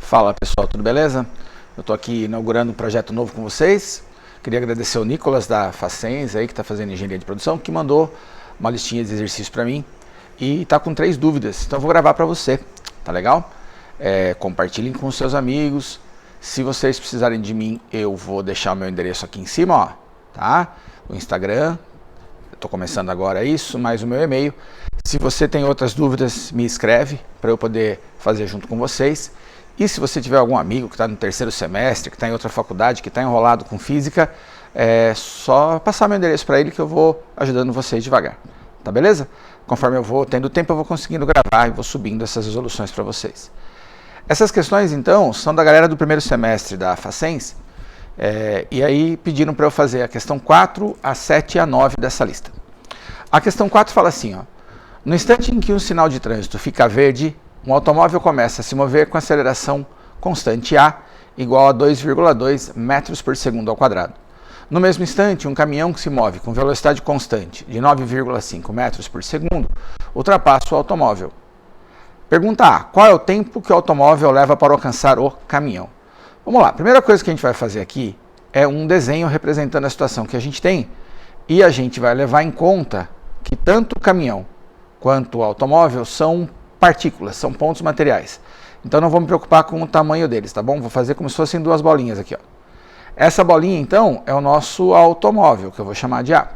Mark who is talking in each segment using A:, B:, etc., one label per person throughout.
A: Fala pessoal, tudo beleza? Eu estou aqui inaugurando um projeto novo com vocês. Queria agradecer o Nicolas da Facens aí, que está fazendo engenharia de produção, que mandou uma listinha de exercícios para mim e está com 3 dúvidas. Então eu vou gravar para você, tá legal? Compartilhem com os seus amigos. Se vocês precisarem de mim, eu vou deixar o meu endereço aqui em cima, ó, tá? O Instagram, eu estou começando agora isso, mais o meu e-mail. Se você tem outras dúvidas, me escreve para eu poder fazer junto com vocês. E se você tiver algum amigo que está no 3º semestre, que está em outra faculdade, que está enrolado com física, é só passar meu endereço para ele que eu vou ajudando vocês devagar. Tá beleza? Conforme eu vou tendo tempo, eu vou conseguindo gravar e vou subindo essas resoluções para vocês. Essas questões, então, são da galera do 1º semestre da Facens, e aí pediram para eu fazer a questão 4, a 7 e a 9 dessa lista. A questão 4 fala assim, ó: no instante em que um sinal de trânsito fica verde, um automóvel começa a se mover com aceleração constante A igual a 2,2 metros por segundo ao quadrado. No mesmo instante, um caminhão que se move com velocidade constante de 9,5 metros por segundo ultrapassa o automóvel. Pergunta A: qual é o tempo que o automóvel leva para alcançar o caminhão? Vamos lá, a primeira coisa que a gente vai fazer aqui é um desenho representando a situação que a gente tem e a gente vai levar em conta que tanto o caminhão quanto o automóvel são partículas, são pontos materiais. Então não vou me preocupar com o tamanho deles, tá bom? Vou fazer como se fossem 2 bolinhas aqui, ó. Essa bolinha, então, é o nosso automóvel, que eu vou chamar de A.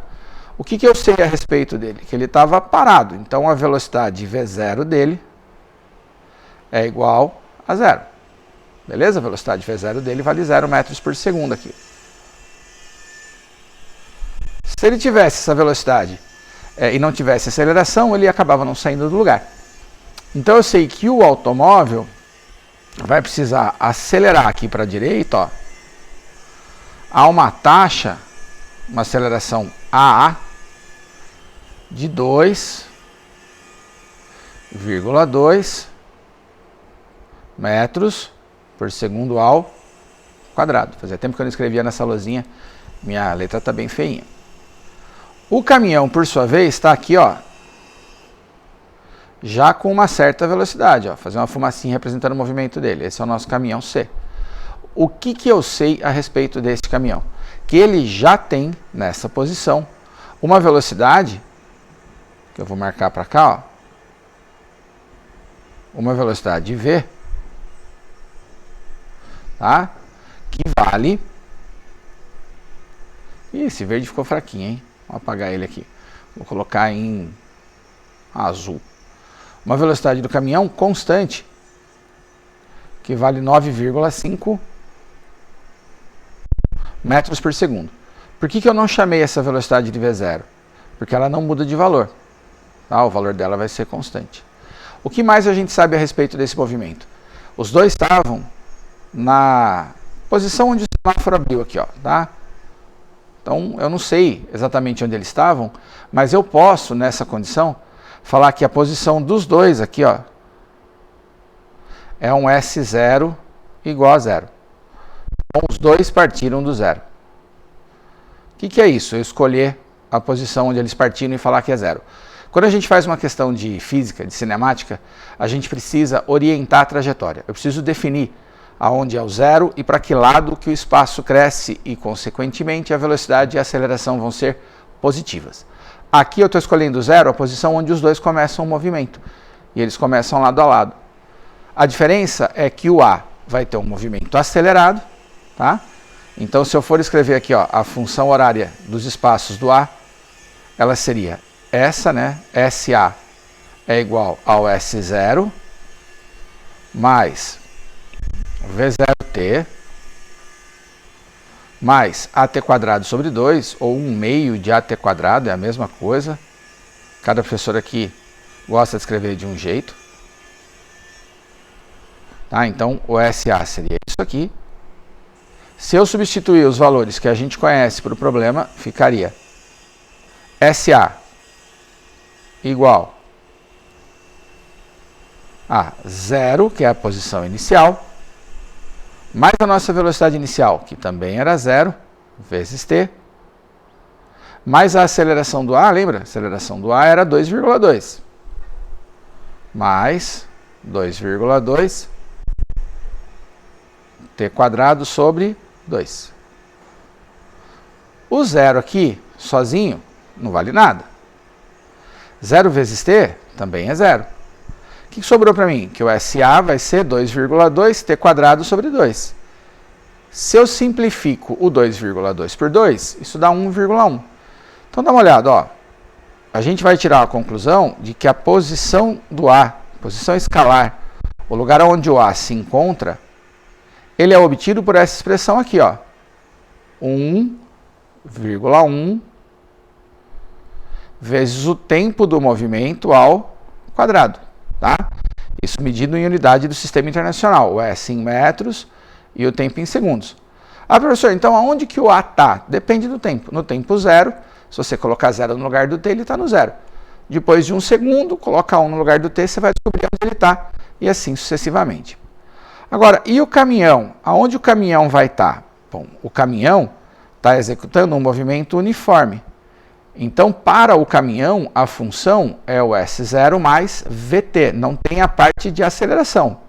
A: O que eu sei a respeito dele? Que ele estava parado. Então a velocidade V0 dele é igual a 0. Beleza? A velocidade V0 dele vale 0 metros por segundo aqui. Se ele tivesse essa velocidade e não tivesse aceleração, ele acabava não saindo do lugar. Então eu sei que o automóvel vai precisar acelerar aqui para a direita, ó, a uma taxa, uma aceleração AA de 2,2 metros por segundo ao quadrado. Fazia tempo que eu não escrevia nessa lousinha, minha letra está bem feinha. O caminhão, por sua vez, está aqui, ó, já com uma certa velocidade, ó, fazer uma fumacinha representando o movimento dele. Esse é o nosso caminhão C. O que eu sei a respeito desse caminhão? Que ele já tem, nessa posição, uma velocidade, que eu vou marcar para cá, ó, uma velocidade V, tá? Que vale... Ih, esse verde ficou fraquinho, hein? Vou apagar ele aqui. Vou colocar em azul. Uma velocidade do caminhão constante, que vale 9,5 metros por segundo. Por que eu não chamei essa velocidade de V0? Porque ela não muda de valor. Tá? O valor dela vai ser constante. O que mais a gente sabe a respeito desse movimento? Os dois estavam na posição onde o semáforo abriu aqui, ó, tá? Então eu não sei exatamente onde eles estavam, mas eu posso, nessa condição, falar que a posição dos dois aqui, ó, é um S0 igual a 0. Então, os dois partiram do 0. O que é isso? Eu escolher a posição onde eles partiram e falar que é 0. Quando a gente faz uma questão de física, de cinemática, a gente precisa orientar a trajetória. Eu preciso definir aonde é o 0 e para que lado que o espaço cresce e, consequentemente, a velocidade e a aceleração vão ser positivas. Aqui eu estou escolhendo 0, a posição onde os dois começam o movimento. E eles começam lado a lado. A diferença é que o A vai ter um movimento acelerado, tá? Então, se eu for escrever aqui, ó, a função horária dos espaços do A, ela seria essa, né? SA é igual ao S0 mais V0t mais AT quadrado sobre 2, ou 1/2 de AT quadrado, é a mesma coisa. Cada professor aqui gosta de escrever de um jeito. Tá? Então, o SA seria isso aqui. Se eu substituir os valores que a gente conhece para o problema, ficaria SA igual a 0, que é a posição inicial, mais a nossa velocidade inicial, que também era 0, vezes t, mais a aceleração do A, lembra? A aceleração do A era 2,2, mais 2,2 t quadrado sobre 2. O zero aqui, sozinho, não vale nada. 0 vezes t também é zero. O que sobrou para mim? Que o SA vai ser 2,2 t quadrado sobre 2. Se eu simplifico o 2,2 por 2, isso dá 1,1. Então dá uma olhada, ó. A gente vai tirar a conclusão de que a posição do A, posição escalar, o lugar onde o A se encontra, ele é obtido por essa expressão aqui, ó. 1,1 vezes o tempo do movimento ao quadrado, tá? Isso medido em unidade do sistema internacional, o S em metros e o tempo em segundos. Ah, professor, então aonde que o A está? Depende do tempo. No tempo zero, se você colocar 0 no lugar do T, ele está no zero. Depois de 1 segundo, coloca 1 no lugar do T, você vai descobrir onde ele está, e assim sucessivamente. Agora, e o caminhão? Aonde o caminhão vai estar? Bom, o caminhão está executando um movimento uniforme. Então, para o caminhão, a função é o S0 mais VT, não tem a parte de aceleração.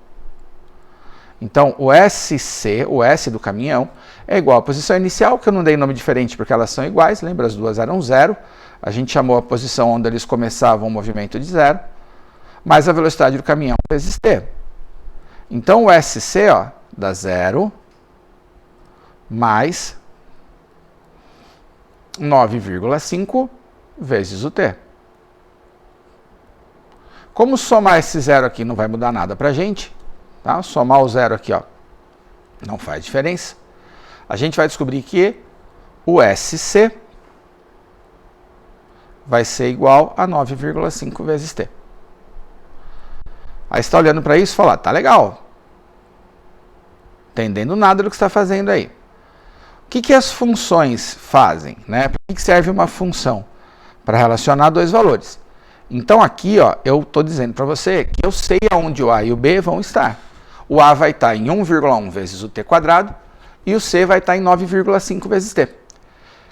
A: Então, o SC, o S do caminhão, é igual à posição inicial, que eu não dei nome diferente porque elas são iguais, lembra? As duas eram zero. A gente chamou a posição onde eles começavam o movimento de zero, mais a velocidade do caminhão vezes T. Então, o SC, ó, dá 0 mais 9,5 vezes o T. Como somar esse zero aqui não vai mudar nada para a gente, tá? Somar o zero aqui, ó, não faz diferença. A gente vai descobrir que o SC vai ser igual a 9,5 vezes T. Aí você está olhando para isso e fala, tá legal. Entendendo nada do que você está fazendo aí. O que as funções fazem, né? Para que serve uma função? Para relacionar dois valores. Então aqui, ó, eu estou dizendo para você que eu sei aonde o A e o B vão estar. O A vai estar em 1,1 vezes o T quadrado e o C vai estar em 9,5 vezes T. O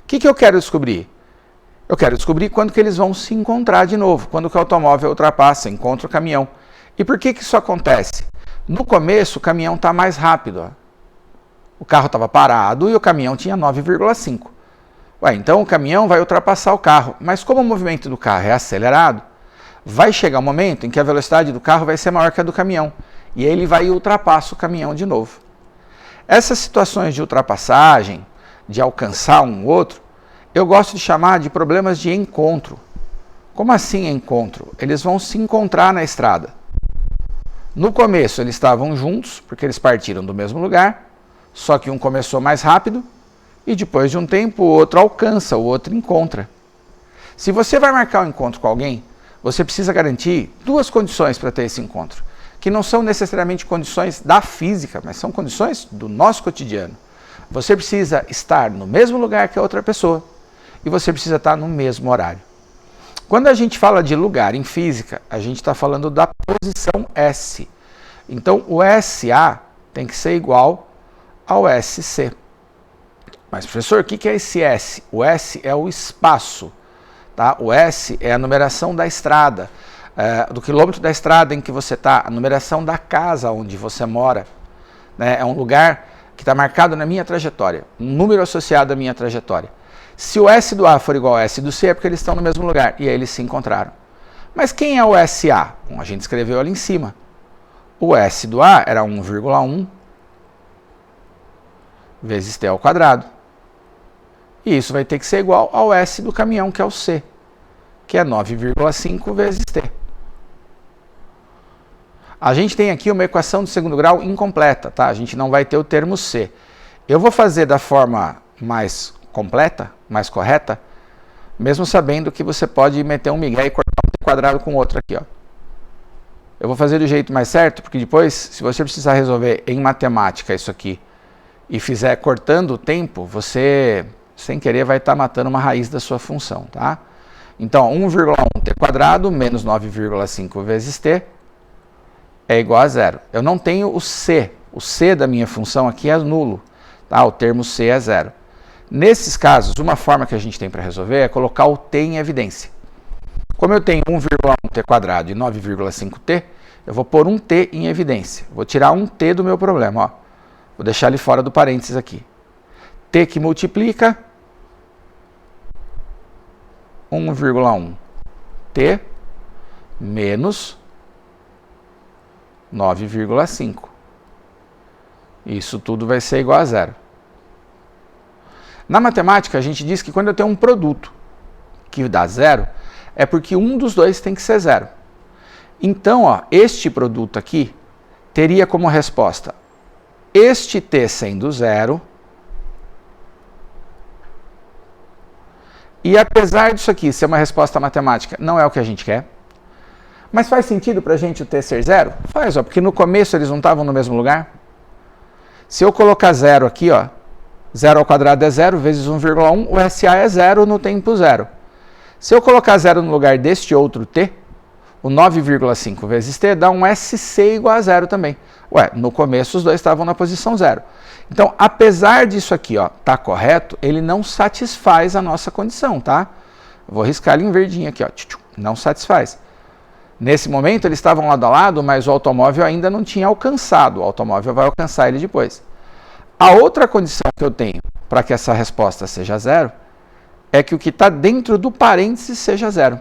A: que eu quero descobrir? Eu quero descobrir quando que eles vão se encontrar de novo, quando que o automóvel ultrapassa, encontra o caminhão. E por que isso acontece? No começo, o caminhão está mais rápido, ó. O carro estava parado e o caminhão tinha 9,5. Ué, então o caminhão vai ultrapassar o carro. Mas como o movimento do carro é acelerado, vai chegar um momento em que a velocidade do carro vai ser maior que a do caminhão. E aí ele vai e ultrapassa o caminhão de novo. Essas situações de ultrapassagem, de alcançar um outro, eu gosto de chamar de problemas de encontro. Como assim encontro? Eles vão se encontrar na estrada. No começo eles estavam juntos, porque eles partiram do mesmo lugar, só que um começou mais rápido e depois de um tempo o outro alcança, o outro encontra. Se você vai marcar um encontro com alguém, você precisa garantir duas condições para ter esse encontro, que não são necessariamente condições da física, mas são condições do nosso cotidiano. Você precisa estar no mesmo lugar que a outra pessoa e você precisa estar no mesmo horário. Quando a gente fala de lugar em física, a gente está falando da posição S. Então, o SA tem que ser igual ao SC. Mas, professor, o que é esse S? O S é o espaço. Tá? O S é a numeração da estrada, do quilômetro da estrada em que você está, a numeração da casa onde você mora. Né? É um lugar que está marcado na minha trajetória, um número associado à minha trajetória. Se o S do A for igual ao S do C, é porque eles estão no mesmo lugar, e aí eles se encontraram. Mas quem é o SA? Bom, a gente escreveu ali em cima. O S do A era 1,1 vezes T ao quadrado. E isso vai ter que ser igual ao S do caminhão, que é o C, que é 9,5 vezes T. A gente tem aqui uma equação de segundo grau incompleta, tá? A gente não vai ter o termo C. Eu vou fazer da forma mais completa, mais correta, mesmo sabendo que você pode meter um migué e cortar um T quadrado com outro aqui, ó. Eu vou fazer do jeito mais certo, porque depois, se você precisar resolver em matemática isso aqui e fizer cortando o tempo, você, sem querer, vai estar matando uma raiz da sua função, tá? Então, 1,1 T quadrado menos 9,5 vezes T é igual a zero. Eu não tenho o C. O C da minha função aqui é nulo, tá? O termo C é zero. Nesses casos, uma forma que a gente tem para resolver é colocar o T em evidência. Como eu tenho 1,1 T quadrado e 9,5 T, eu vou pôr um T em evidência. Vou tirar um T do meu problema, ó. Vou deixar ele fora do parênteses aqui. T que multiplica 1,1. T menos 9,5. Isso tudo vai ser igual a zero. Na matemática, a gente diz que quando eu tenho um produto que dá zero, é porque um dos dois tem que ser zero. Então, ó, este produto aqui teria como resposta este t sendo zero. E apesar disso aqui ser uma resposta matemática, não é o que a gente quer. Mas faz sentido para a gente o t ser zero? Faz, ó, porque no começo eles não estavam no mesmo lugar. Se eu colocar zero aqui, ó, 0 ao quadrado é 0 vezes 1,1, o SA é zero no tempo zero. Se eu colocar zero no lugar deste outro t, o 9,5 vezes t dá um SC igual a zero também. Ué, no começo os dois estavam na posição zero. Então, apesar disso aqui, ó, tá correto, ele não satisfaz a nossa condição, tá? Vou riscar ele em verdinho aqui, ó, não satisfaz. Nesse momento eles estavam lado a lado, mas o automóvel ainda não tinha alcançado. O automóvel vai alcançar ele depois. A outra condição que eu tenho para que essa resposta seja zero é que o que está dentro do parênteses seja zero.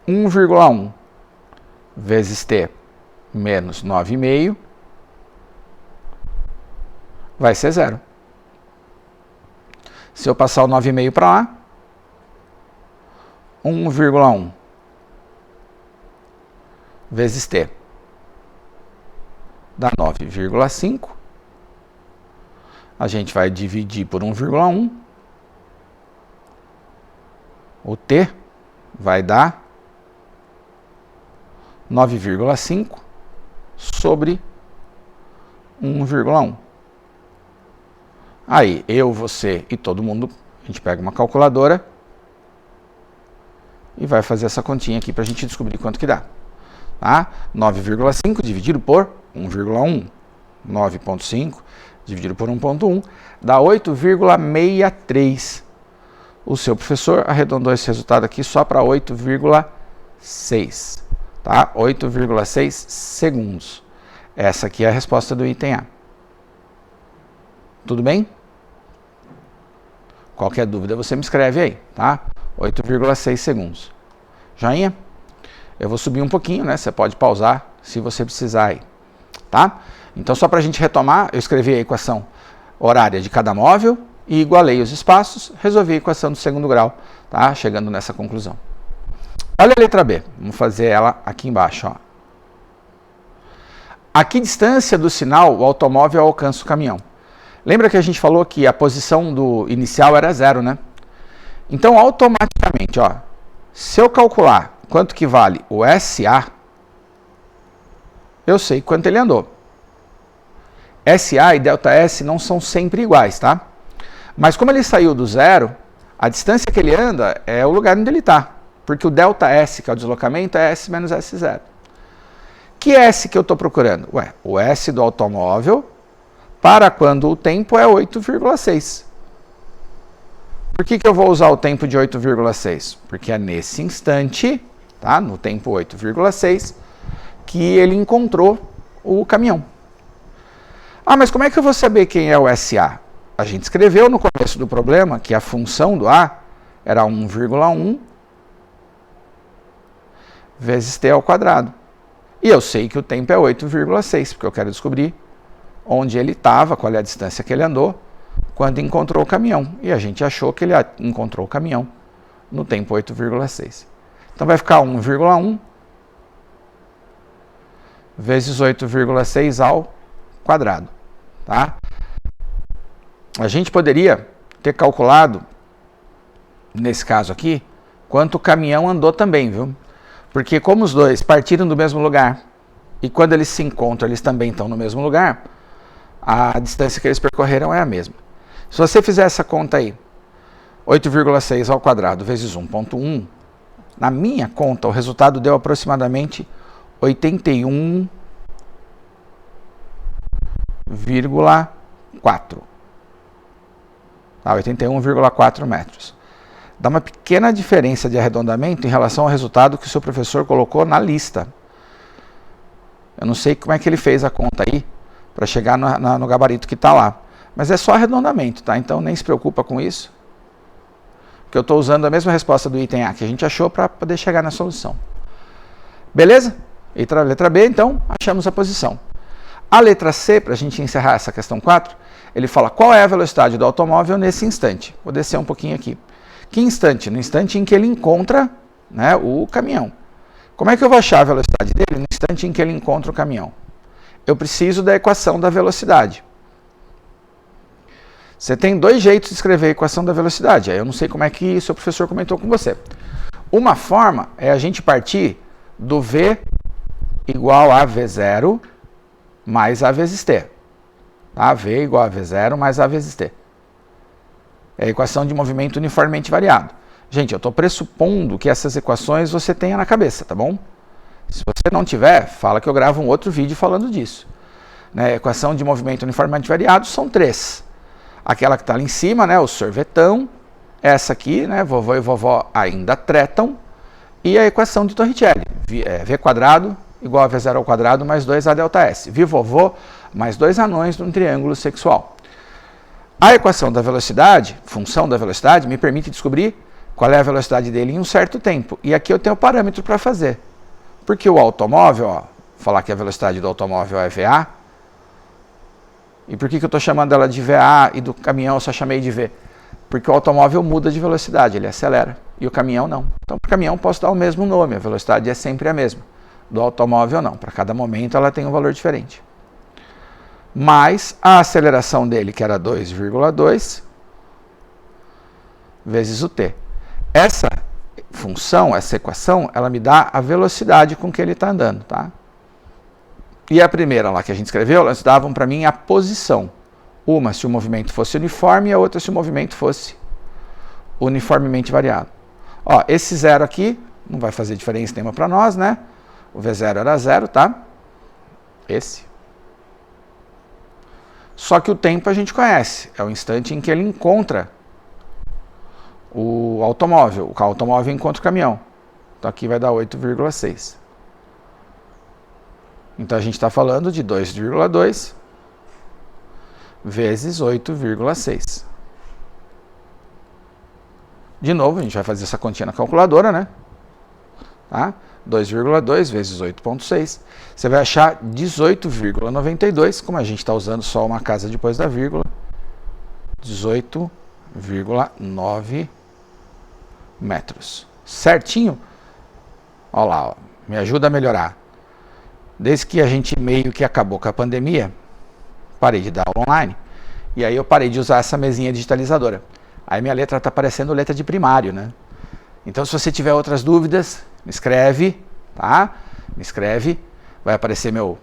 A: 1,1 vezes t menos 9,5 vai ser zero. Se eu passar o 9,5 para lá, 1,1 vezes t dá 9,5. A gente vai dividir por 1,1. O t vai dar 9,5 sobre 1,1. Aí, eu, você e todo mundo, a gente pega uma calculadora e vai fazer essa continha aqui para a gente descobrir quanto que dá. Tá? 9,5 dividido por 1,1. 9,5 dividido por 1,1 dá 8,63. O seu professor arredondou esse resultado aqui só para 8,6. Tá? 8,6 segundos. Essa aqui é a resposta do item A. Tudo bem? Qualquer dúvida você me escreve aí, tá? 8,6 segundos. Joinha? Eu vou subir um pouquinho, né? Você pode pausar se você precisar aí, tá? Então, só para a gente retomar, eu escrevi a equação horária de cada móvel e igualei os espaços, resolvi a equação do segundo grau, tá? Chegando nessa conclusão. Olha a letra B, vamos fazer ela aqui embaixo, ó. A que distância do sinal o automóvel alcança o caminhão? Lembra que a gente falou que a posição do inicial era zero, né? Então, automaticamente, ó, se eu calcular quanto que vale o SA, eu sei quanto ele andou. SA e ΔS não são sempre iguais, tá? Mas como ele saiu do zero, a distância que ele anda é o lugar onde ele está. Porque o ΔS, que é o deslocamento, é S menos S0. Que S que eu estou procurando? Ué, o S do automóvel para quando o tempo é 8,6. Por que eu vou usar o tempo de 8,6? Porque é nesse instante, tá? No tempo 8,6, que ele encontrou o caminhão. Ah, mas como é que eu vou saber quem é o SA? A gente escreveu no começo do problema que a função do A era 1,1 vezes t ao quadrado. E eu sei que o tempo é 8,6, porque eu quero descobrir onde ele estava, qual é a distância que ele andou, quando encontrou o caminhão. E a gente achou que ele encontrou o caminhão no tempo 8,6. Então vai ficar 1,1 vezes 8,6 ao quadrado. Tá? A gente poderia ter calculado, nesse caso aqui, quanto o caminhão andou também, viu? Porque como os dois partiram do mesmo lugar, e quando eles se encontram, eles também estão no mesmo lugar, a distância que eles percorreram é a mesma. Se você fizer essa conta aí, 8,6 ao quadrado vezes 1,1, na minha conta, o resultado deu aproximadamente 81,4. Tá, 81,4 metros. Dá uma pequena diferença de arredondamento em relação ao resultado que o seu professor colocou na lista. Eu não sei como é que ele fez a conta aí, para chegar no gabarito que está lá. Mas é só arredondamento, tá? Então nem se preocupa com isso. Porque eu estou usando a mesma resposta do item A que a gente achou para poder chegar na solução. Beleza? Letra B, então, achamos a posição. A letra C, para a gente encerrar essa questão 4, ele fala qual é a velocidade do automóvel nesse instante. Vou descer um pouquinho aqui. Que instante? No instante em que ele encontra, né, o caminhão. Como é que eu vou achar a velocidade dele no instante em que ele encontra o caminhão? Eu preciso da equação da velocidade. Você tem dois jeitos de escrever a equação da velocidade. Aí eu não sei como é que o seu professor comentou com você. Uma forma é a gente partir do V igual a V0 mais A vezes T. Tá? V igual a V0 mais A vezes T. É a equação de movimento uniformemente variado. Gente, eu estou pressupondo que essas equações você tenha na cabeça, tá bom? Se você não tiver, fala que eu gravo um outro vídeo falando disso. Né? Equação de movimento uniformemente variado são 3. Aquela que está ali em cima, né, o sorvetão. Essa aqui, né, vovô e vovó ainda tretam. E a equação de Torricelli. V quadrado igual a V0 ao quadrado mais 2A delta S. Vi vovô mais 2 anões num triângulo sexual. A equação da velocidade, função da velocidade, me permite descobrir qual é a velocidade dele em um certo tempo. E aqui eu tenho o parâmetro para fazer. Porque o automóvel, ó, falar que a velocidade do automóvel é VA. E por que eu estou chamando ela de VA e do caminhão eu só chamei de V? Porque o automóvel muda de velocidade, ele acelera. E o caminhão não. Então, para o caminhão posso dar o mesmo nome, a velocidade é sempre a mesma. Do automóvel não, para cada momento ela tem um valor diferente. Mas a aceleração dele, que era 2,2, vezes o t. Essa função, essa equação, ela me dá a velocidade com que ele está andando, tá? E a primeira lá que a gente escreveu, elas davam para mim a posição. Uma se o movimento fosse uniforme e a outra se o movimento fosse uniformemente variado. Ó, esse zero aqui não vai fazer diferença nenhuma para nós, né? O V0 era 0, tá? Esse. Só que o tempo a gente conhece. É o instante em que ele encontra o automóvel. O automóvel encontra o caminhão. Então aqui vai dar 8,6. Então a gente está falando de 2,2 vezes 8,6. De novo, a gente vai fazer essa continha na calculadora, né? Tá? 2,2 vezes 8,6. Você vai achar 18,92, como a gente está usando só uma casa depois da vírgula. 18,9 metros. Certinho? Olha lá, ó, me ajuda a melhorar. Desde que a gente meio que acabou com a pandemia, parei de dar aula online, e aí eu parei de usar essa mesinha digitalizadora. Aí minha letra está parecendo letra de primário, né? Então, se você tiver outras dúvidas, me escreve, tá? Me escreve, vai aparecer meu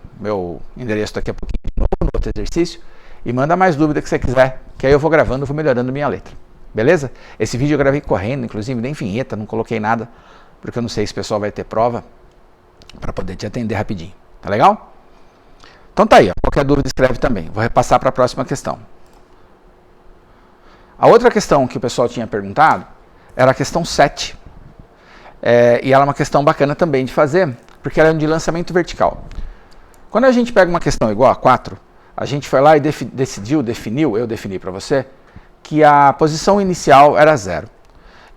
A: endereço daqui a pouquinho de novo no outro exercício, e manda mais dúvida que você quiser, que aí eu vou gravando, vou melhorando minha letra. Beleza? Esse vídeo eu gravei correndo, inclusive nem vinheta, não coloquei nada, porque eu não sei se o pessoal vai ter prova, para poder te atender rapidinho. Tá legal? Então tá aí, ó. Qualquer dúvida escreve também. Vou repassar para a próxima questão. A outra questão que o pessoal tinha perguntado era a questão 7. E ela é uma questão bacana também de fazer, porque ela é de lançamento vertical. Quando a gente pega uma questão igual a 4, a gente foi lá e eu defini para você, que a posição inicial era 0.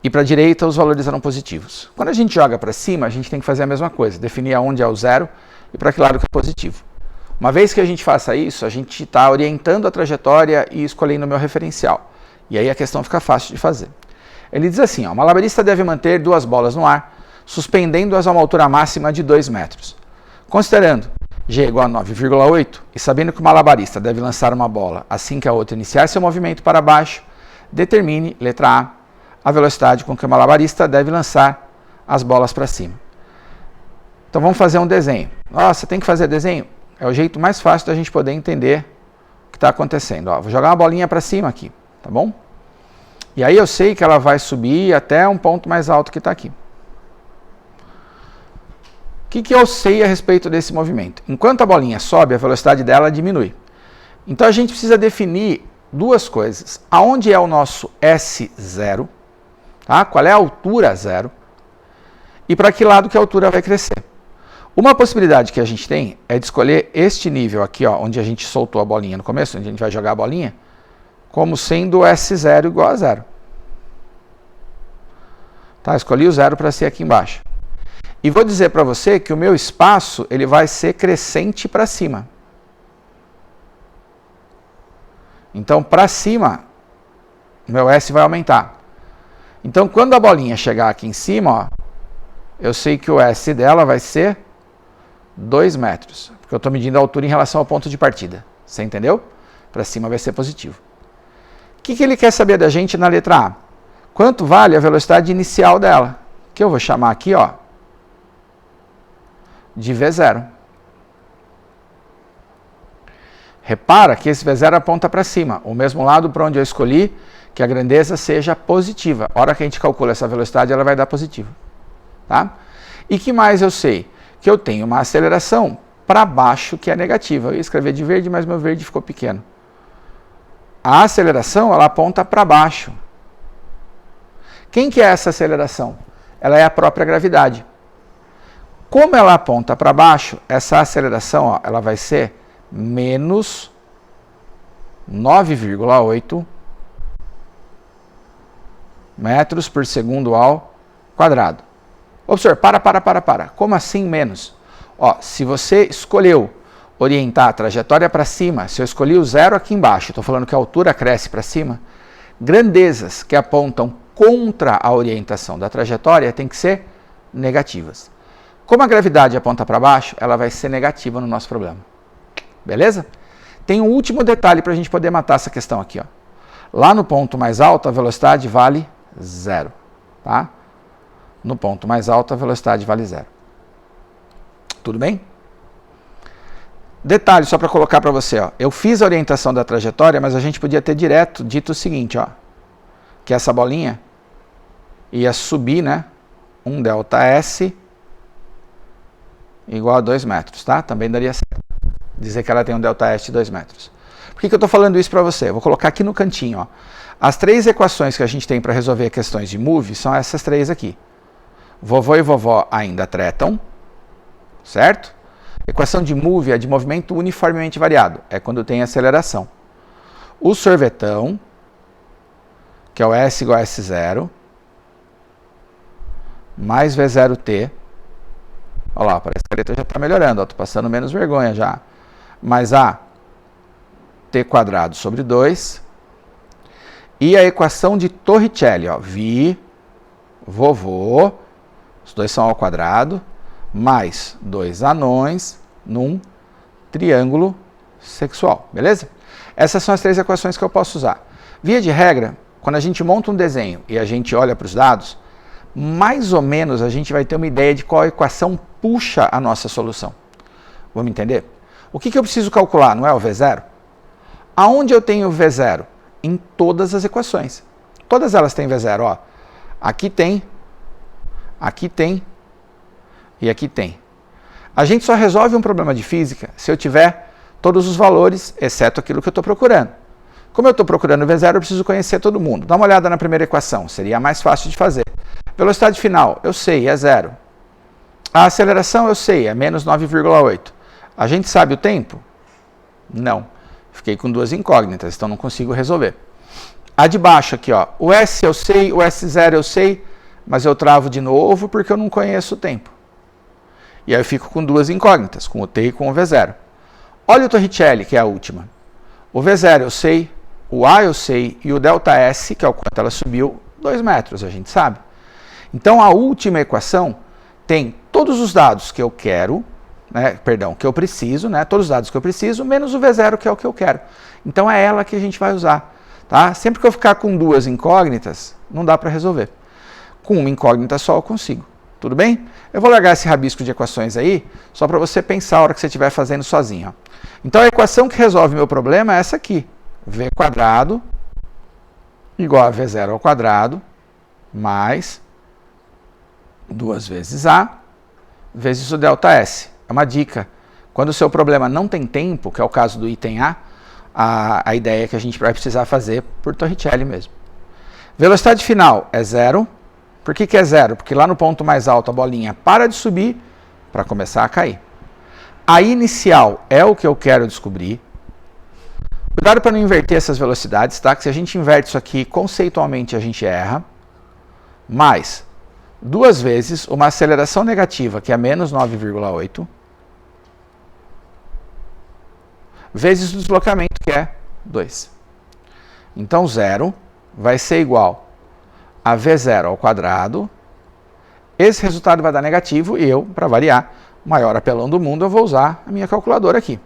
A: E para a direita os valores eram positivos. Quando a gente joga para cima, a gente tem que fazer a mesma coisa, definir aonde é o 0 e para que lado que é positivo. Uma vez que a gente faça isso, a gente está orientando a trajetória e escolhendo o meu referencial. E aí a questão fica fácil de fazer. Ele diz assim, ó, o malabarista deve manter 2 bolas no ar, suspendendo-as a uma altura máxima de 2 metros. Considerando G igual a 9,8 e sabendo que o malabarista deve lançar uma bola assim que a outra iniciar seu movimento para baixo, determine, letra A velocidade com que o malabarista deve lançar as bolas para cima. Então vamos fazer um desenho. Nossa, tem que fazer desenho? É o jeito mais fácil da gente poder entender o que está acontecendo. Ó, vou jogar uma bolinha para cima aqui, tá bom? E aí eu sei que ela vai subir até um ponto mais alto que está aqui. O que eu sei a respeito desse movimento? Enquanto a bolinha sobe, a velocidade dela diminui. Então a gente precisa definir duas coisas. Aonde é o nosso S0? Tá? Qual é a altura 0? E para que lado que a altura vai crescer? Uma possibilidade que a gente tem é de escolher este nível aqui, ó, onde a gente soltou a bolinha no começo, onde a gente vai jogar a bolinha, como sendo S0 igual a 0. Tá? Escolhi o 0 para ser aqui embaixo. E vou dizer para você que o meu espaço ele vai ser crescente para cima. Então, para cima, o meu S vai aumentar. Então, quando a bolinha chegar aqui em cima, ó, eu sei que o S dela vai ser 2 metros. Porque eu estou medindo a altura em relação ao ponto de partida. Você entendeu? Para cima vai ser positivo. O que ele quer saber da gente na letra A? Quanto vale a velocidade inicial dela? Que eu vou chamar aqui, ó, de V0. Repara que esse V0 aponta para cima, o mesmo lado para onde eu escolhi que a grandeza seja positiva. A hora que a gente calcula essa velocidade, ela vai dar positivo. Tá? E que mais eu sei? Que eu tenho uma aceleração para baixo que é negativa. Eu ia escrever de verde, mas meu verde ficou pequeno. A aceleração, ela aponta para baixo. Quem que é essa aceleração? Ela é a própria gravidade. Como ela aponta para baixo, essa aceleração, ó, ela vai ser menos 9,8 metros por segundo ao quadrado. Observe, para. Como assim menos? Ó, se você escolheu orientar a trajetória para cima, se eu escolhi o 0 aqui embaixo, estou falando que a altura cresce para cima, grandezas que apontam contra a orientação da trajetória têm que ser negativas. Como a gravidade aponta para baixo, ela vai ser negativa no nosso problema. Beleza? Tem um último detalhe para a gente poder matar essa questão aqui. Ó. Lá no ponto mais alto, a velocidade vale 0. Tá? No ponto mais alto, a velocidade vale 0. Tudo bem? Detalhe só para colocar para você. Ó. Eu fiz a orientação da trajetória, mas a gente podia ter direto dito o seguinte, ó, que essa bolinha ia subir, né, um ΔS igual a 2 metros, tá? Também daria certo. Dizer que ela tem um ΔS de 2 metros. Por que eu estou falando isso para você? Eu vou colocar aqui no cantinho, ó. As 3 equações que a gente tem para resolver questões de move são essas 3 aqui. Vovô e vovó ainda tretam, certo? Equação de move é de movimento uniformemente variado, é quando tem aceleração. O sorvetão, que é o S igual a S0, mais V0t, olha lá, parece que a letra já está melhorando, estou passando menos vergonha já, mais a t quadrado sobre 2, e a equação de Torricelli, ó, vi, vovô, os dois são ao quadrado, mais 2 anões num triângulo sexual, beleza? Essas são as 3 equações que eu posso usar. Via de regra, quando a gente monta um desenho e a gente olha para os dados, mais ou menos a gente vai ter uma ideia de qual equação puxa a nossa solução. Vamos entender? O que eu preciso calcular, não é o V0? Aonde eu tenho V0? Em todas as equações. Todas elas têm V0, ó. Aqui tem e aqui tem. A gente só resolve um problema de física se eu tiver todos os valores, exceto aquilo que eu estou procurando. Como eu estou procurando V0, eu preciso conhecer todo mundo. Dá uma olhada na primeira equação, seria mais fácil de fazer. Velocidade final, eu sei, é 0. A aceleração, eu sei, é menos 9,8. A gente sabe o tempo? Não. Fiquei com 2 incógnitas, então não consigo resolver. A de baixo aqui, ó, o S eu sei, o S0 eu sei, mas eu travo de novo porque eu não conheço o tempo. E aí eu fico com 2 incógnitas, com o T e com o V0. Olha o Torricelli, que é a última. O V0 eu sei, o A eu sei, e o ΔS, que é o quanto ela subiu, 2 metros, a gente sabe. Então a última equação tem todos os dados que eu quero, né, perdão, que eu preciso, né, todos os dados que eu preciso, menos o V0, que é o que eu quero. Então é ela que a gente vai usar. Tá? Sempre que eu ficar com 2 incógnitas, não dá para resolver. Com uma incógnita só eu consigo. Tudo bem? Eu vou largar esse rabisco de equações aí, só para você pensar a hora que você estiver fazendo sozinho. Ó. Então a equação que resolve meu problema é essa aqui. V quadrado igual a V0 ao quadrado mais 2 vezes A vezes o ΔS. É uma dica. Quando o seu problema não tem tempo, que é o caso do item a ideia é que a gente vai precisar fazer por Torricelli mesmo. Velocidade final é 0. Por que é 0? Porque lá no ponto mais alto a bolinha para de subir para começar a cair. A inicial é o que eu quero descobrir. Cuidado para não inverter essas velocidades, tá? Que se a gente inverte isso aqui, conceitualmente a gente erra. Mais 2 vezes uma aceleração negativa, que é menos 9,8, vezes o deslocamento, que é 2. Então, 0 vai ser igual a V0 ao quadrado. Esse resultado vai dar negativo e eu, para variar, o maior apelão do mundo, eu vou usar a minha calculadora aqui.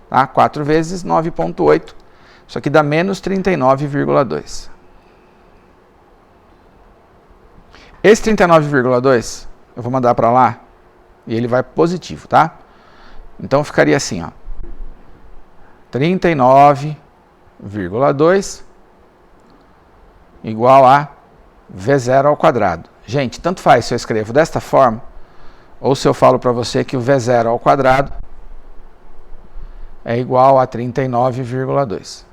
A: Tá? 4 vezes 9,8. Isso aqui dá menos 39,2. Esse 39,2 eu vou mandar para lá e ele vai positivo, tá? Então ficaria assim, ó. 39,2 igual a V0 ao quadrado. Gente, tanto faz se eu escrevo desta forma ou se eu falo para você que o V0 ao quadrado é igual a 39,2.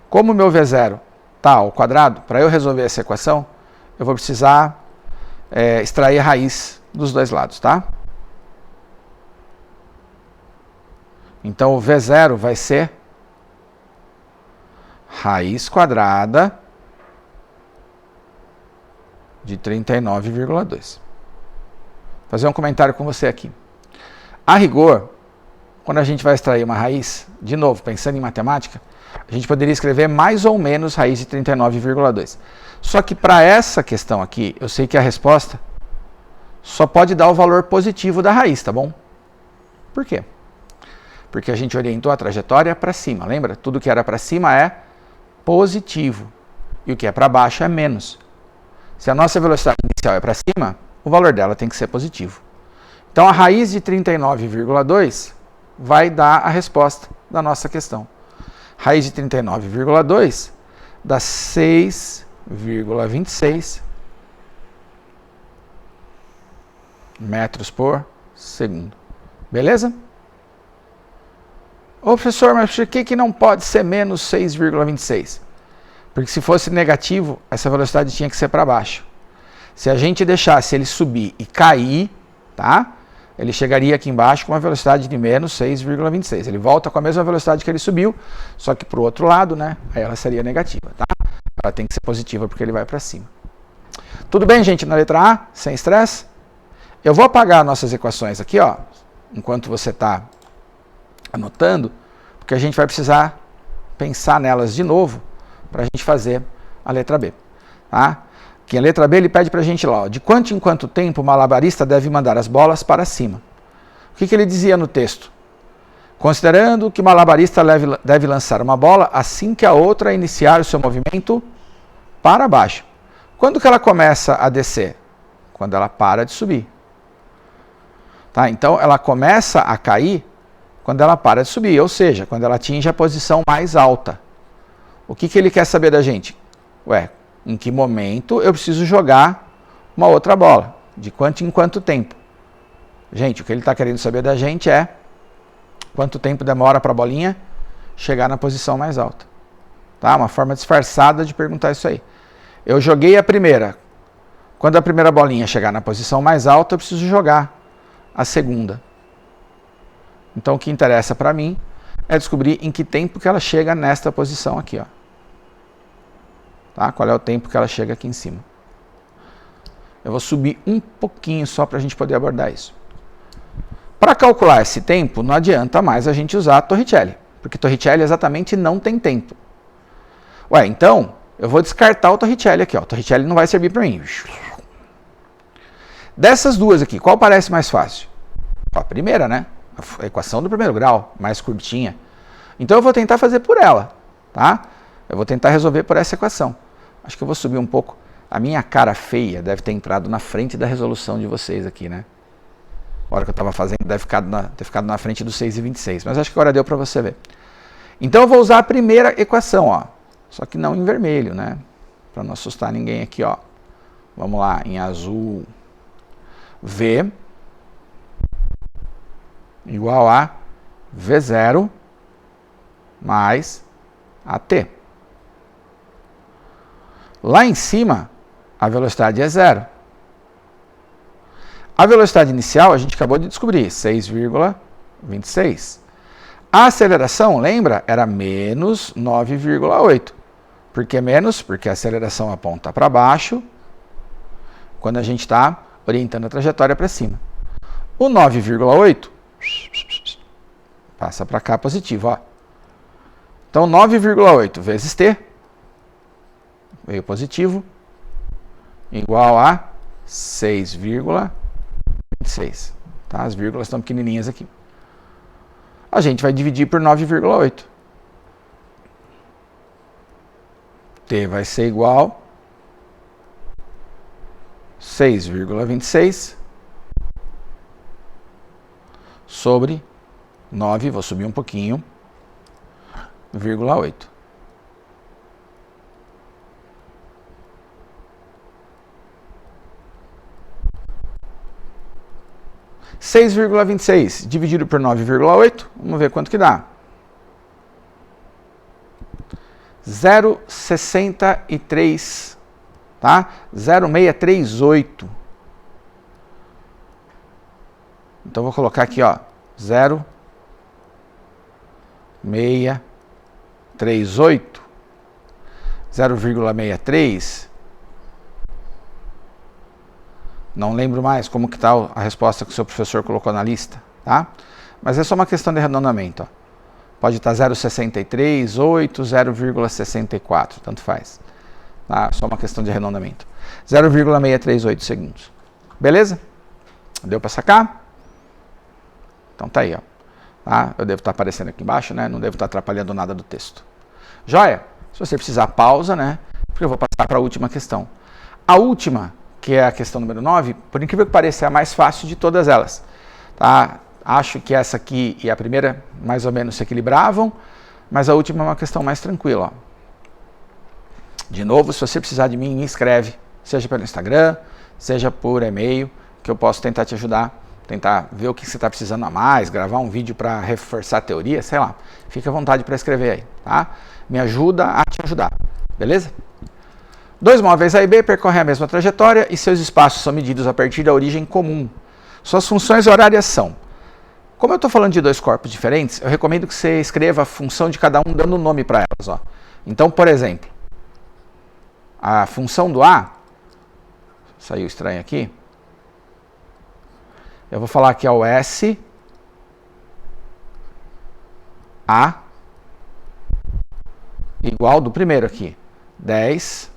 A: Como o meu V0 está ao quadrado, para eu resolver essa equação, eu vou precisar extrair a raiz dos dois lados, tá? Então, o V0 vai ser raiz quadrada de 39,2. Vou fazer um comentário com você aqui. A rigor, quando a gente vai extrair uma raiz, de novo, pensando em matemática, a gente poderia escrever mais ou menos raiz de 39,2. Só que para essa questão aqui, eu sei que a resposta só pode dar o valor positivo da raiz, tá bom? Por quê? Porque a gente orientou a trajetória para cima, lembra? Tudo que era para cima é positivo e o que é para baixo é menos. Se a nossa velocidade inicial é para cima, o valor dela tem que ser positivo. Então a raiz de 39,2 vai dar a resposta da nossa questão. Raiz de 39,2 dá 6,26 metros por segundo. Beleza? Ô professor, mas por que não pode ser menos 6,26? Porque se fosse negativo, essa velocidade tinha que ser para baixo. Se a gente deixasse ele subir e cair, tá? Ele chegaria aqui embaixo com uma velocidade de menos 6,26. Ele volta com a mesma velocidade que ele subiu, só que para o outro lado, né? Aí ela seria negativa, tá? Ela tem que ser positiva porque ele vai para cima. Tudo bem, gente? Na letra A, sem estresse? Eu vou apagar nossas equações aqui, ó, enquanto você está anotando, porque a gente vai precisar pensar nelas de novo para a gente fazer a letra B, tá? Que a letra B ele pede para a gente lá, ó, de quanto em quanto tempo o malabarista deve mandar as bolas para cima. O que ele dizia no texto? Considerando que o malabarista deve lançar uma bola assim que a outra iniciar o seu movimento para baixo. Quando que ela começa a descer? Quando ela para de subir. Tá? Então ela começa a cair quando ela para de subir, ou seja, quando ela atinge a posição mais alta. O que ele quer saber da gente? Ué, em que momento eu preciso jogar uma outra bola? De quanto em quanto tempo? Gente, o que ele está querendo saber da gente é quanto tempo demora para a bolinha chegar na posição mais alta. Tá? Uma forma disfarçada de perguntar isso aí. Eu joguei a primeira. Quando a primeira bolinha chegar na posição mais alta, eu preciso jogar a segunda. Então, o que interessa para mim é descobrir em que tempo que ela chega nesta posição aqui, ó. Tá? Qual é o tempo que ela chega aqui em cima. Eu vou subir um pouquinho só para a gente poder abordar isso. Para calcular esse tempo, não adianta mais a gente usar a Torricelli, porque Torricelli exatamente não tem tempo. Ué, então, eu vou descartar o Torricelli aqui, ó. O Torricelli não vai servir para mim. Dessas duas aqui, qual parece mais fácil? A primeira, né? A equação do primeiro grau, mais curtinha. Então eu vou tentar fazer por ela, tá? Eu vou tentar resolver por essa equação. Acho que eu vou subir um pouco. A minha cara feia deve ter entrado na frente da resolução de vocês aqui, né? A hora que eu estava fazendo deve ter ficado na frente do 6,26. Mas acho que agora deu para você ver. Então eu vou usar a primeira equação, ó. Só que não em vermelho, né? Para não assustar ninguém aqui, ó. Vamos lá, em azul. V igual a V0 mais AT. Lá em cima, a velocidade é 0. A velocidade inicial a gente acabou de descobrir, 6,26. A aceleração, lembra? Era menos 9,8. Por que menos? Porque a aceleração aponta para baixo quando a gente está orientando a trajetória para cima. O 9,8 passa para cá positivo, ó. Então 9,8 vezes t, veio positivo, igual a 6,26. Tá? As vírgulas estão pequenininhas aqui. A gente vai dividir por 9,8. T vai ser igual a 6,26 sobre 9, vou subir um pouquinho, 0,8. (6,26) dividido por 9,8, vamos ver quanto que dá. 0,63, tá? 0,638. Então vou colocar aqui, ó, 0,638, 0,63. Não lembro mais como que está a resposta que o seu professor colocou na lista, tá? Mas é só uma questão de arredondamento, ó. Pode estar 0,63, 8, 0,64, tanto faz. Tá? Só uma questão de arredondamento. 0,638 segundos. Beleza? Deu para sacar? Então tá aí, ó. Tá? Eu devo estar aparecendo aqui embaixo, né? Não devo estar atrapalhando nada do texto. Joia? Se você precisar, pausa, né? Porque eu vou passar para a última questão. A última, que é a questão número 9, por incrível que pareça, é a mais fácil de todas elas. Tá? Acho que essa aqui e a primeira mais ou menos se equilibravam, mas a última é uma questão mais tranquila. Ó. De novo, se você precisar de mim, me escreve, seja pelo Instagram, seja por e-mail, que eu posso tentar te ajudar, tentar ver o que você está precisando a mais, gravar um vídeo para reforçar a teoria, sei lá. Fique à vontade para escrever aí, tá? Me ajuda a te ajudar, beleza? Dois móveis A e B percorrem a mesma trajetória e seus espaços são medidos a partir da origem comum. Suas funções horárias são: como eu estou falando de dois corpos diferentes, eu recomendo que você escreva a função de cada um dando nome para elas. Ó. Então, por exemplo, a função do A, saiu estranho aqui, eu vou falar que é o S, A, igual do primeiro aqui, 10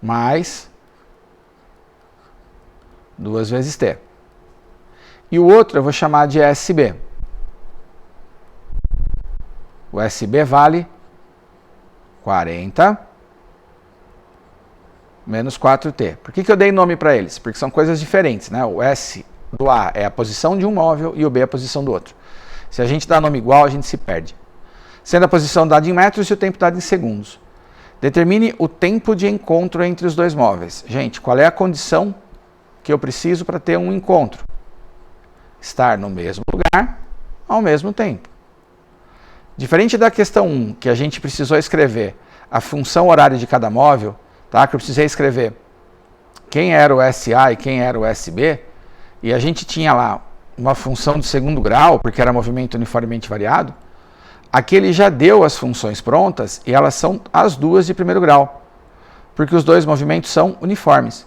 A: mais 2 vezes T. E o outro eu vou chamar de SB. O SB vale 40 menos 4T. Por que eu dei nome para eles? Porque são coisas diferentes, né? O S do A é a posição de um móvel e o B é a posição do outro. Se a gente dá nome igual, a gente se perde. Sendo a posição dada em metros e o tempo dado em segundos. Determine o tempo de encontro entre os dois móveis. Gente, qual é a condição que eu preciso para ter um encontro? Estar no mesmo lugar ao mesmo tempo. Diferente da questão 1, que a gente precisou escrever a função horária de cada móvel, tá? Que eu precisei escrever quem era o SA e quem era o SB, e a gente tinha lá uma função de segundo grau, porque era movimento uniformemente variado, aqui ele já deu as funções prontas e elas são as duas de primeiro grau, porque os dois movimentos são uniformes.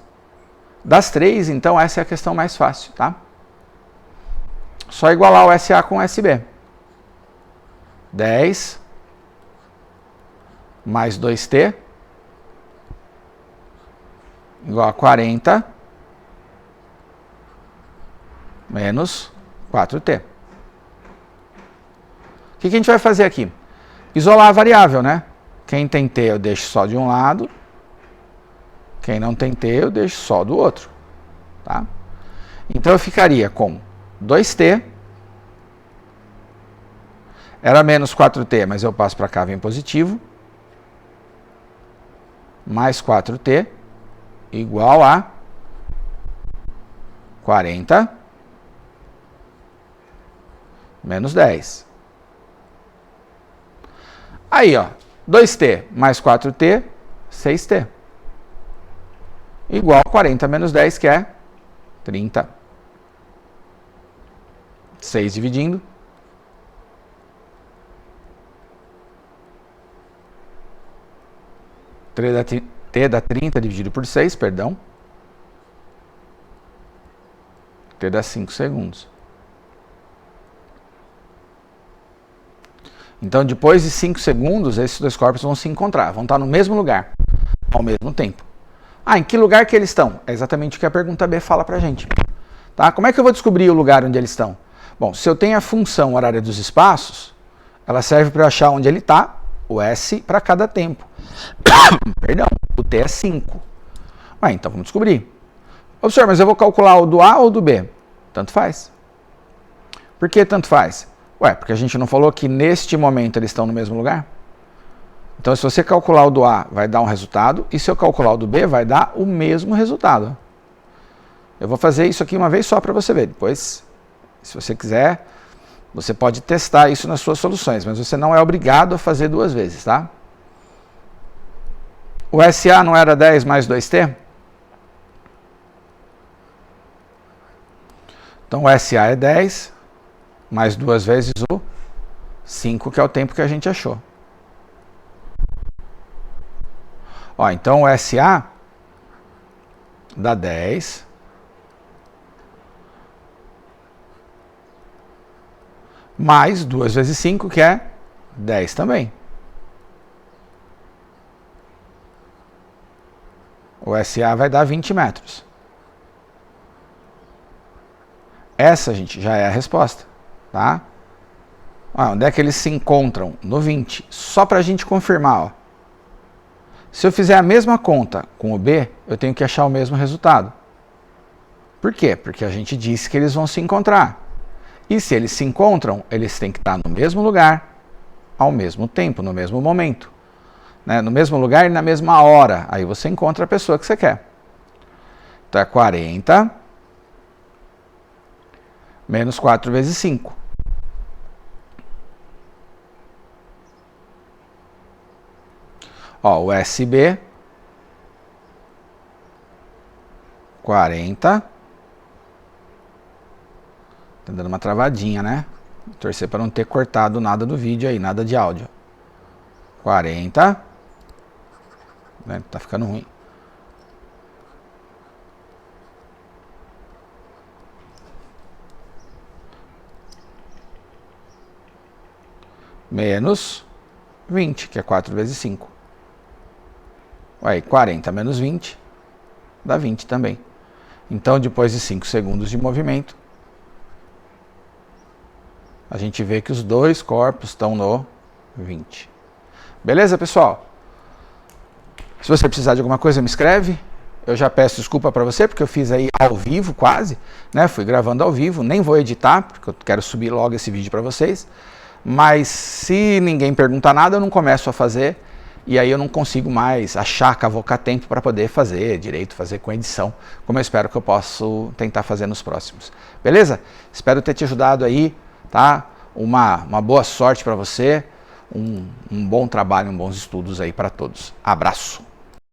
A: Das três, então, essa é a questão mais fácil, tá? Só igualar o SA com o SB. 10 mais 2T igual a 40 menos 4T. O que a gente vai fazer aqui? Isolar a variável, né? Quem tem T eu deixo só de um lado, quem não tem T eu deixo só do outro. Tá? Então eu ficaria com 2T, era menos 4T, mas eu passo para cá, vem positivo, mais 4T, igual a 40 menos 10. Aí, ó, 2T mais 4T, 6T. igual a 40 menos 10, que é 30. 6 dividindo. T dá 30 dividido por 6, perdão. T dá 5 segundos. Então, depois de 5 segundos, esses dois corpos vão se encontrar, vão estar no mesmo lugar, ao mesmo tempo. Em que lugar que eles estão? É exatamente o que a pergunta B fala pra gente. Tá? Como é que eu vou descobrir o lugar onde eles estão? Bom, se eu tenho a função horária dos espaços, ela serve para eu achar onde ele está, o S para cada tempo. Perdão, o T é 5. Então vamos descobrir. Professor, mas eu vou calcular o do A ou do B? Tanto faz. Por que tanto faz? Porque a gente não falou que neste momento eles estão no mesmo lugar? Então, se você calcular o do A, vai dar um resultado, e se eu calcular o do B, vai dar o mesmo resultado. Eu vou fazer isso aqui uma vez só para você ver. Depois, se você quiser, você pode testar isso nas suas soluções, mas você não é obrigado a fazer 2 vezes, tá? O SA não era 10 mais 2T? Então, o SA é 10, mais 2 vezes o 5, que é o tempo que a gente achou. Então, o SA dá 10. Mais 2 vezes 5, que é 10 também. O SA vai dar 20 metros. Essa, gente, já é a resposta, tá? Onde é que eles se encontram? No 20. Só para a gente confirmar, Se eu fizer a mesma conta com o B, eu tenho que achar o mesmo resultado. Por quê? Porque a gente disse que eles vão se encontrar. E se eles se encontram, eles têm que estar no mesmo lugar, ao mesmo tempo, no mesmo momento. No mesmo lugar e na mesma hora. Aí você encontra a pessoa que você quer. Então é 40 menos 4 vezes 5. O SB 40. Tá dando uma travadinha, né? Vou torcer para não ter cortado nada do vídeo aí, nada de áudio. 40. Tá ficando ruim. Menos 20, que é 4 vezes 5. Aí, 40 menos 20 dá 20 também. Então, depois de 5 segundos de movimento, a gente vê que os dois corpos estão no 20. Beleza, pessoal? Se você precisar de alguma coisa, me escreve. Eu já peço desculpa para você, porque eu fiz aí ao vivo quase, né? Fui gravando ao vivo, nem vou editar, porque eu quero subir logo esse vídeo para vocês. Mas se ninguém perguntar nada, eu não começo a fazer. E aí eu não consigo mais achar, cavocar tempo para poder fazer direito, fazer com edição, como eu espero que eu possa tentar fazer nos próximos. Beleza? Espero ter te ajudado aí, tá? Uma boa sorte para você, um bom trabalho, bons estudos aí para todos. Abraço!